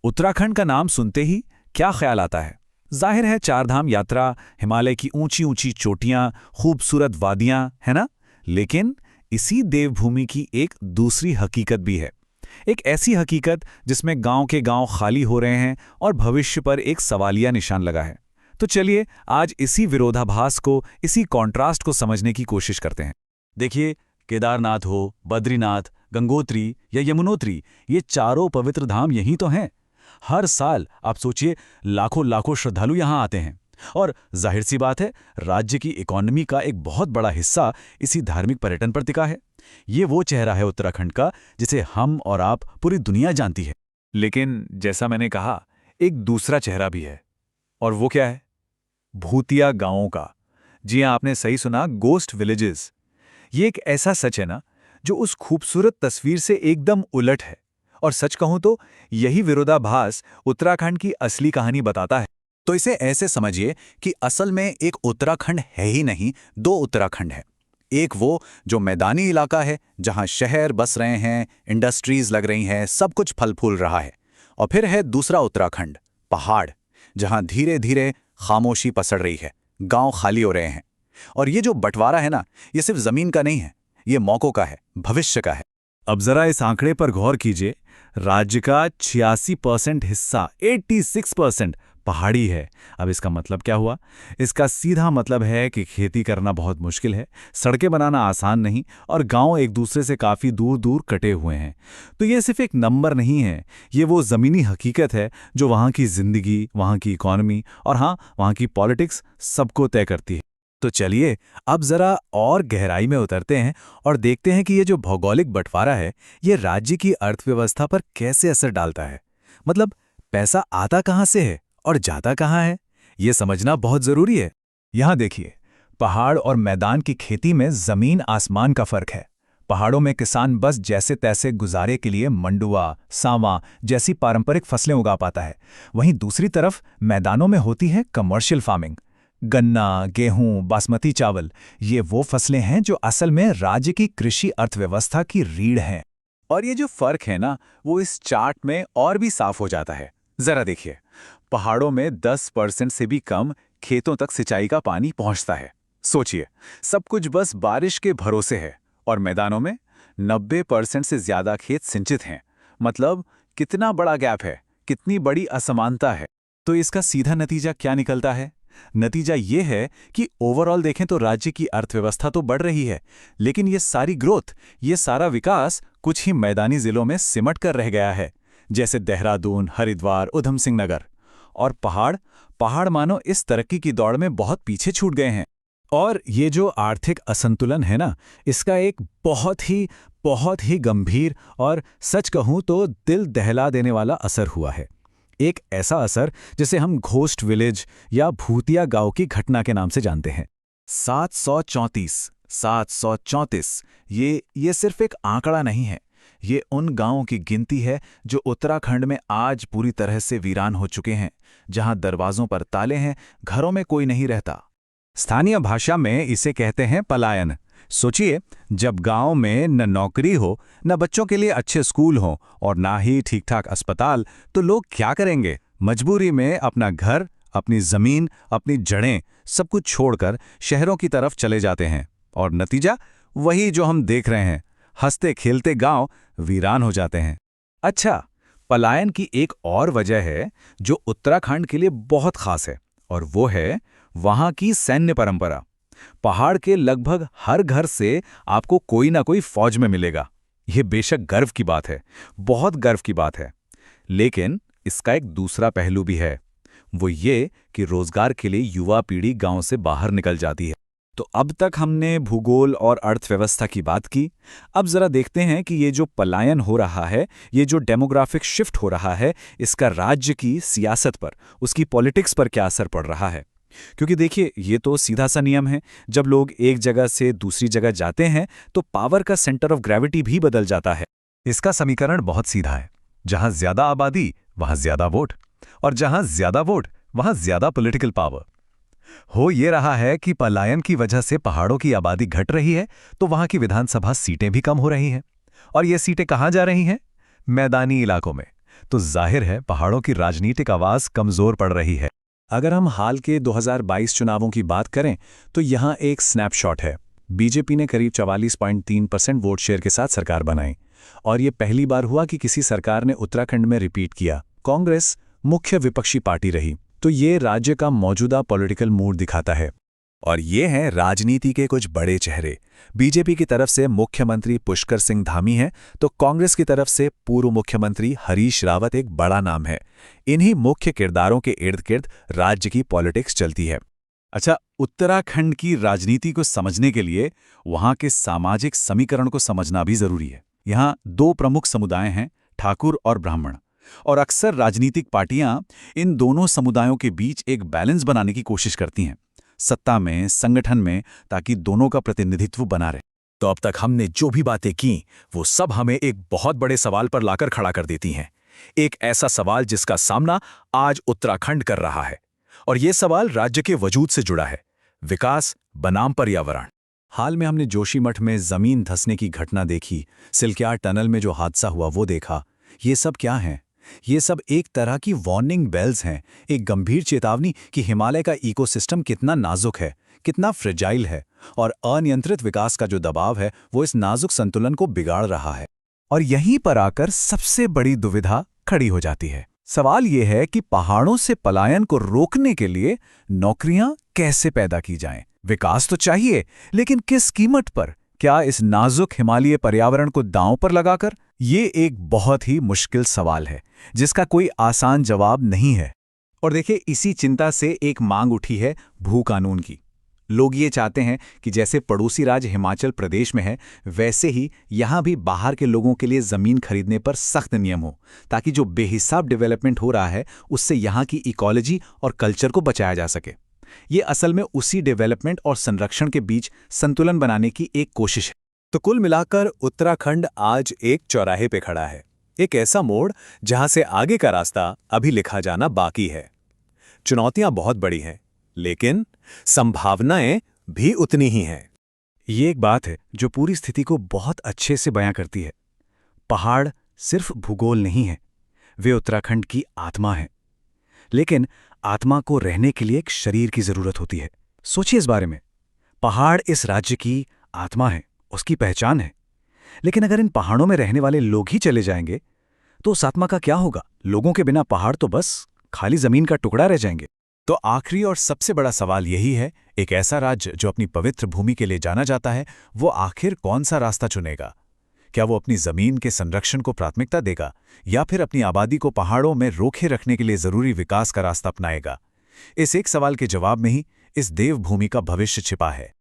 उत्तराखंड का नाम सुनते ही क्या ख्याल आता है? जाहिर है चारधाम यात्रा, हिमालय की ऊंची ऊंची चोटियां, खूबसूरत वादियां, है ना? लेकिन इसी देवभूमि की एक दूसरी हकीकत भी है। एक ऐसी हकीकत जिसमें गांव के गांव खाली हो रहे हैं और भविष्य पर एक सवालिया निशान लगा है। तो चलिए आज इसी विरोधाभास को, इसी कॉन्ट्रास्ट को समझने की कोशिश करते हैं। देखिए, केदारनाथ हो, बद्रीनाथ, गंगोत्री या यमुनोत्री, ये चारों पवित्र धाम यही तो हैं। हर साल आप सोचिए लाखों लाखों श्रद्धालु यहाँ आते हैं और जाहिर सी बात है राज्य की इकोनॉमी का एक बहुत बड़ा हिस्सा इसी धार्मिक पर्यटन पर टिका है। ये वो चेहरा है उत्तराखंड का जिसे हम और आप पूरी दुनिया जानती है। लेकिन जैसा मैंने कहा, एक दूसरा चेहरा भी है। और वो क्या है? भूतिया गांवों का। जी हाँ, आपने सही सुना, गोस्ट विलेजेस। ये एक ऐसा सच है ना जो उस खूबसूरत तस्वीर से एकदम उलट है। और सच कहूं तो यही विरोधाभास उत्तराखंड की असली कहानी बताता है। तो इसे ऐसे समझिए कि असल में एक उत्तराखंड है ही नहीं, दो उत्तराखंड है। एक वो जो मैदानी इलाका है जहां शहर बस रहे हैं, इंडस्ट्रीज लग रही हैं, सब कुछ फल फूल रहा है। और फिर है दूसरा उत्तराखंड, पहाड़, जहां धीरे धीरे खामोशी पसर रही है, गांव खाली हो रहे हैं। और ये जो बंटवारा है ना, ये सिर्फ जमीन का नहीं है, ये मौकों का है, भविष्य का है। अब जरा इस आंकड़े पर गौर कीजिए। राज्य का 86% हिस्सा, 86% पहाड़ी है। अब इसका मतलब क्या हुआ? इसका सीधा मतलब है कि खेती करना बहुत मुश्किल है, सड़कें बनाना आसान नहीं, और गांव एक दूसरे से काफ़ी दूर दूर कटे हुए हैं। तो ये सिर्फ एक नंबर नहीं है, ये वो ज़मीनी हकीकत है जो वहाँ की ज़िंदगी, वहाँ की इकॉनमी और हाँ, वहाँ की पॉलिटिक्स सबको तय करती है। तो चलिए अब जरा और गहराई में उतरते हैं और देखते हैं कि ये जो भौगोलिक बंटवारा है, ये राज्य की अर्थव्यवस्था पर कैसे असर डालता है। मतलब पैसा आता कहाँ से है और जाता कहाँ है, ये समझना बहुत जरूरी है। यहाँ देखिए, पहाड़ और मैदान की खेती में जमीन आसमान का फर्क है। पहाड़ों में किसान बस जैसे तैसे गुजारे के लिए मंडुआ, सांवा जैसी पारंपरिक फसलें उगा पाता है। वहीं दूसरी तरफ मैदानों में होती है कमर्शियल फार्मिंग। गन्ना, गेहूं, बासमती चावल, ये वो फसलें हैं जो असल में राज्य की कृषि अर्थव्यवस्था की रीढ़ हैं। और ये जो फर्क है ना, वो इस चार्ट में और भी साफ हो जाता है। जरा देखिए, पहाड़ों में 10% से भी कम खेतों तक सिंचाई का पानी पहुंचता है। सोचिए, सब कुछ बस बारिश के भरोसे है। और मैदानों में 90% से ज्यादा खेत सिंचित हैं। मतलब कितना बड़ा गैप है, कितनी बड़ी असमानता है। तो इसका सीधा नतीजा क्या निकलता है? नतीजा ये है कि ओवरऑल देखें तो राज्य की अर्थव्यवस्था तो बढ़ रही है, लेकिन ये सारी ग्रोथ, ये सारा विकास कुछ ही मैदानी जिलों में सिमट कर रह गया है, जैसे देहरादून, हरिद्वार, उधम सिंह नगर। और पहाड़ मानो इस तरक्की की दौड़ में बहुत पीछे छूट गए हैं। और ये जो आर्थिक असंतुलन है ना, इसका एक बहुत ही गंभीर और सच कहूं तो दिल दहला देने वाला असर हुआ है। एक ऐसा असर जिसे हम घोस्ट विलेज या भूतिया गांव की घटना के नाम से जानते हैं। 734, ये सिर्फ एक आंकड़ा नहीं है, ये उन गांवों की गिनती है जो उत्तराखंड में आज पूरी तरह से वीरान हो चुके हैं, जहां दरवाजों पर ताले हैं, घरों में कोई नहीं रहता। स्थानीय भाषा में इसे कहते हैं पलायन। सोचिए, जब गांव में न नौकरी हो, न बच्चों के लिए अच्छे स्कूल हो और ना ही ठीक ठाक अस्पताल, तो लोग क्या करेंगे? मजबूरी में अपना घर, अपनी जमीन, अपनी जड़ें सब कुछ छोड़कर शहरों की तरफ चले जाते हैं। और नतीजा वही जो हम देख रहे हैं, हंसते खेलते गांव वीरान हो जाते हैं। अच्छा, पलायन की एक और वजह है जो उत्तराखंड के लिए बहुत खास है, और वो है वहां की सैन्य परंपरा। पहाड़ के लगभग हर घर से आपको कोई ना कोई फौज में मिलेगा। यह बेशक गर्व की बात है, बहुत गर्व की बात है, लेकिन इसका एक दूसरा पहलू भी है। वो ये कि रोजगार के लिए युवा पीढ़ी गांव से बाहर निकल जाती है। तो अब तक हमने भूगोल और अर्थव्यवस्था की बात की। अब जरा देखते हैं कि ये जो पलायन हो रहा है, ये जो डेमोग्राफिक शिफ्ट हो रहा है, इसका राज्य की सियासत पर, उसकी पॉलिटिक्स पर क्या असर पड़ रहा है। क्योंकि देखिए, ये तो सीधा सा नियम है, जब लोग एक जगह से दूसरी जगह जाते हैं तो पावर का सेंटर ऑफ ग्रेविटी भी बदल जाता है। इसका समीकरण बहुत सीधा है, जहां ज्यादा आबादी वहां ज्यादा वोट, और जहां ज्यादा वोट वहां ज्यादा पॉलिटिकल पावर। हो ये रहा है कि पलायन की वजह से पहाड़ों की आबादी घट रही है, तो वहां की विधानसभा सीटें भी कम हो रही हैं। और ये सीटें कहां जा रही हैं? मैदानी इलाकों में, तो जाहिर है पहाड़ों की राजनीतिक आवाज कमजोर पड़ रही है। अगर हम हाल के 2022 चुनावों की बात करें तो यहाँ एक स्नैपशॉट है। बीजेपी ने करीब 44.3% वोट शेयर के साथ सरकार बनाई और ये पहली बार हुआ कि किसी सरकार ने उत्तराखंड में रिपीट किया। कांग्रेस मुख्य विपक्षी पार्टी रही। तो ये राज्य का मौजूदा पॉलिटिकल मूड दिखाता है। और ये हैं राजनीति के कुछ बड़े चेहरे। बीजेपी की तरफ से मुख्यमंत्री पुष्कर सिंह धामी हैं, तो कांग्रेस की तरफ से पूर्व मुख्यमंत्री हरीश रावत एक बड़ा नाम है। इन्हीं मुख्य किरदारों के इर्द गिर्द राज्य की पॉलिटिक्स चलती है। अच्छा, उत्तराखंड की राजनीति को समझने के लिए वहाँ के सामाजिक समीकरण को समझना भी जरूरी है। यहाँ दो प्रमुख समुदाय हैं, ठाकुर और ब्राह्मण, और अक्सर राजनीतिक पार्टियां इन दोनों समुदायों के बीच एक बैलेंस बनाने की कोशिश करती हैं, सत्ता में, संगठन में, ताकि दोनों का प्रतिनिधित्व बना रहे। तो अब तक हमने जो भी बातें की वो सब हमें एक बहुत बड़े सवाल पर लाकर खड़ा कर देती हैं। एक ऐसा सवाल जिसका सामना आज उत्तराखंड कर रहा है, और ये सवाल राज्य के वजूद से जुड़ा है। विकास बनाम पर्यावरण। हाल में हमने जोशीमठ में जमीन धंसने की घटना देखी, सिलक्यार टनल में जो हादसा हुआ वो देखा। ये सब क्या है? ये सब एक तरह की वार्निंग बेल्स हैं, एक गंभीर चेतावनी कि हिमालय का इकोसिस्टम कितना नाजुक है, कितना फ्रेजाइल है, और अनियंत्रित विकास का जो दबाव है वो इस नाजुक संतुलन को बिगाड़ रहा है। और यहीं पर आकर सबसे बड़ी दुविधा खड़ी हो जाती है। सवाल ये है कि पहाड़ों से पलायन को रोकने के लिए नौकरियां कैसे पैदा की जाएं? विकास तो चाहिए, लेकिन किस कीमत पर? क्या इस नाजुक हिमालयी पर्यावरण को दांव पर लगाकर? ये एक बहुत ही मुश्किल सवाल है जिसका कोई आसान जवाब नहीं है। और देखिए, इसी चिंता से एक मांग उठी है भू कानून की। लोग ये चाहते हैं कि जैसे पड़ोसी राज्य हिमाचल प्रदेश में है, वैसे ही यहाँ भी बाहर के लोगों के लिए ज़मीन खरीदने पर सख्त नियम हो, ताकि जो बेहिसाब डेवलपमेंट हो रहा है उससे यहाँ की इकोलॉजी और कल्चर को बचाया जा सके। ये असल में उसी डेवलपमेंट और संरक्षण के बीच संतुलन बनाने की एक कोशिश है। तो कुल मिलाकर उत्तराखंड आज एक चौराहे पे खड़ा है, एक ऐसा मोड़ जहां से आगे का रास्ता अभी लिखा जाना बाकी है। चुनौतियां बहुत बड़ी हैं, लेकिन संभावनाएं भी उतनी ही हैं। ये एक बात है जो पूरी स्थिति को बहुत अच्छे से बयां करती है। पहाड़ सिर्फ भूगोल नहीं है, वे उत्तराखंड की आत्मा है। लेकिन आत्मा को रहने के लिए एक शरीर की जरूरत होती है। सोचिए इस बारे में। पहाड़ इस राज्य की आत्मा है, उसकी पहचान है। लेकिन अगर इन पहाड़ों में रहने वाले लोग ही चले जाएंगे तो उस आत्मा का क्या होगा? लोगों के बिना पहाड़ तो बस खाली जमीन का टुकड़ा रह जाएंगे। तो आखिरी और सबसे बड़ा सवाल यही है, एक ऐसा राज्य जो अपनी पवित्र भूमि के लिए जाना जाता है, वो आखिर कौन सा रास्ता चुनेगा? क्या वो अपनी जमीन के संरक्षण को प्राथमिकता देगा, या फिर अपनी आबादी को पहाड़ों में रोके रखने के लिए जरूरी विकास का रास्ता अपनाएगा? इस एक सवाल के जवाब में ही इस देवभूमि का भविष्य छिपा है।